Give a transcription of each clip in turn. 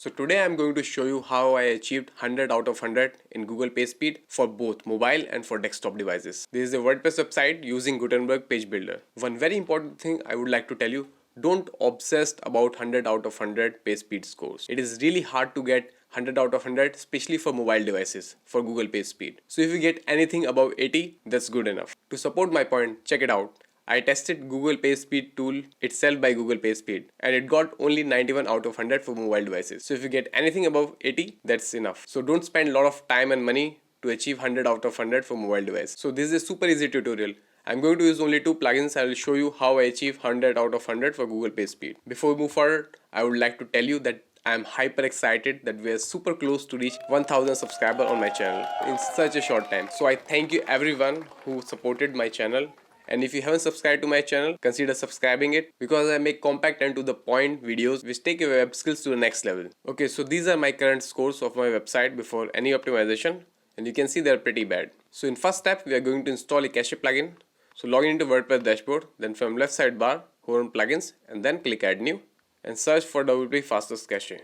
So today I'm going to show you how I achieved 100 out of 100 in Google PageSpeed for both mobile and for desktop devices. This is a WordPress website using Gutenberg Page Builder. One very important thing I would like to tell you, don't obsess about 100 out of 100 PageSpeed scores. It is really hard to get 100 out of 100, especially for mobile devices for Google PageSpeed. So if you get anything above 80, that's good enough. To support my point, check it out. I tested Google PageSpeed tool itself by Google PageSpeed and it got only 91 out of 100 for mobile devices. So if you get anything above 80, that's enough. So don't spend a lot of time and money to achieve 100 out of 100 for mobile device. So this is a super easy tutorial. I'm going to use only two plugins. I will show you how I achieve 100 out of 100 for Google PageSpeed. Before we move forward, I would like to tell you that I am hyper excited that we are super close to reach 1000 subscribers on my channel in such a short time. So I thank you everyone who supported my channel. And if you haven't subscribed to my channel, consider subscribing it because I make compact and to the point videos which take your web skills to the next level. Okay, so these are my current scores of my website before any optimization and you can see they're pretty bad. So in first step, we are going to install a cache plugin. So log into WordPress dashboard, then from left sidebar, hover on plugins and then click add new and search for WP fastest cache.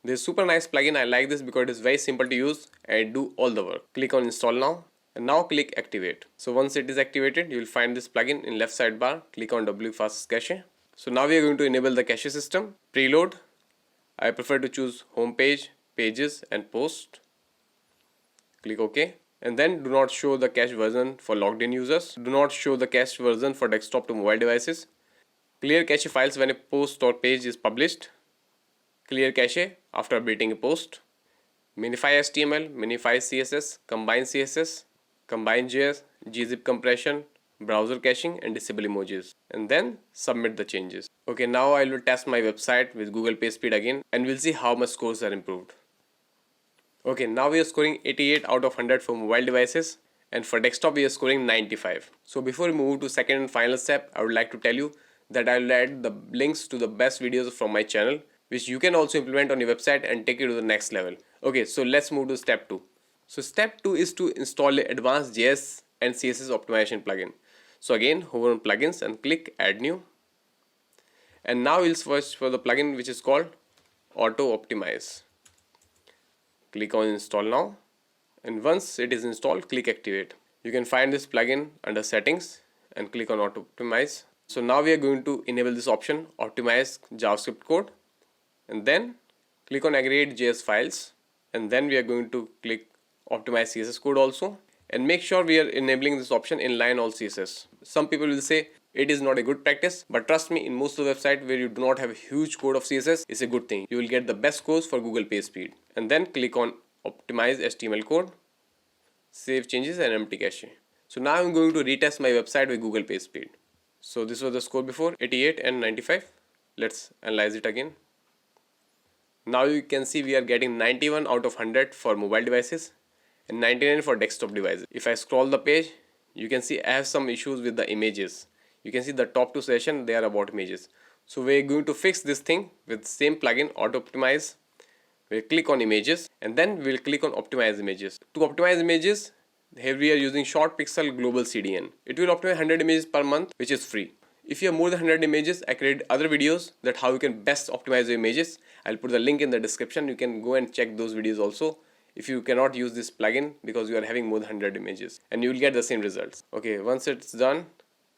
This is super nice plugin. I like this because it is very simple to use and it do all the work. Click on install now. And now click activate. So once it is activated, you will find this plugin in left sidebar. Click on WP fastest cache. So now we are going to enable the cache system. Preload. I prefer to choose home page, pages and post. Click OK. And then do not show the cache version for logged in users. Do not show the cache version for desktop to mobile devices. Clear cache files when a post or page is published. Clear cache after updating a post. Minify HTML, minify CSS, combine CSS, combine JS, gzip compression, browser caching and disable emojis and then submit the changes. Okay, now I will test my website with Google PageSpeed again and we'll see how much scores are improved. Okay, now we are scoring 88 out of 100 for mobile devices and for desktop we are scoring 95. So before we move to second and final step, I would like to tell you that I will add the links to the best videos from my channel which you can also implement on your website and take it to the next level. Okay, so let's move to step 2. So step 2 is to install an advanced JS and CSS optimization plugin. So again, hover on plugins and click add new. And now we'll search for the plugin which is called Auto Optimize. Click on install now. And once it is installed, click activate. You can find this plugin under settings and click on Auto Optimize. So now we are going to enable this option, optimize JavaScript code. And then click on aggregate JS files. And then we are going to click optimize CSS code also and make sure we are enabling this option inline all CSS. Some people will say it is not a good practice, but trust me, in most of the website where you do not have a huge code of CSS, it's a good thing. You will get the best scores for Google PageSpeed. And then click on optimize HTML code, save changes and empty cache. So now I'm going to retest my website with Google PageSpeed. So this was the score before, 88 and 95. Let's analyze it again. Now you can see we are getting 91 out of 100 for mobile devices and 99 for desktop devices. If I scroll the page, you can see I have some issues with the images. You can see the top two sessions, they are about images. So we're going to fix this thing with same plugin, Auto Optimize. We'll click on images and then we'll click on optimize images. To optimize images, here we are using Short Pixel Global CDN. It will optimize 100 images per month, which is free. If you have more than 100 images, I created other videos that how you can best optimize your images. I'll put the link in the description. You can go and check those videos also if you cannot use this plugin because you are having more than 100 images and you will get the same results. Okay, once it's done,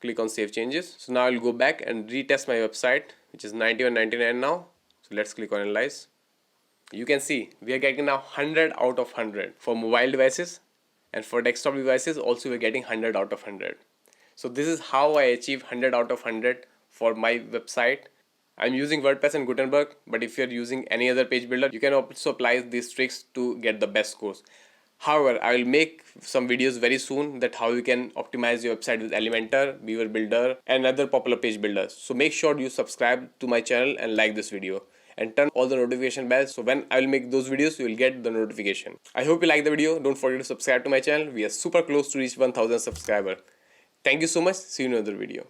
click on save changes. So now I'll go back and retest my website, which is 91, 99 now. So let's click on analyze. You can see we are getting now 100 out of 100 for mobile devices and for desktop devices also we're getting 100 out of 100. So this is how I achieve 100 out of 100 for my website. I'm using WordPress and Gutenberg, but if you're using any other page builder, you can also apply these tricks to get the best scores. However, I will make some videos very soon that how you can optimize your website with Elementor, Beaver Builder and other popular page builders. So make sure you subscribe to my channel and like this video and turn all the notification bells. So when I will make those videos, you will get the notification. I hope you like the video. Don't forget to subscribe to my channel. We are super close to reach 1000 subscribers. Thank you so much. See you in another video.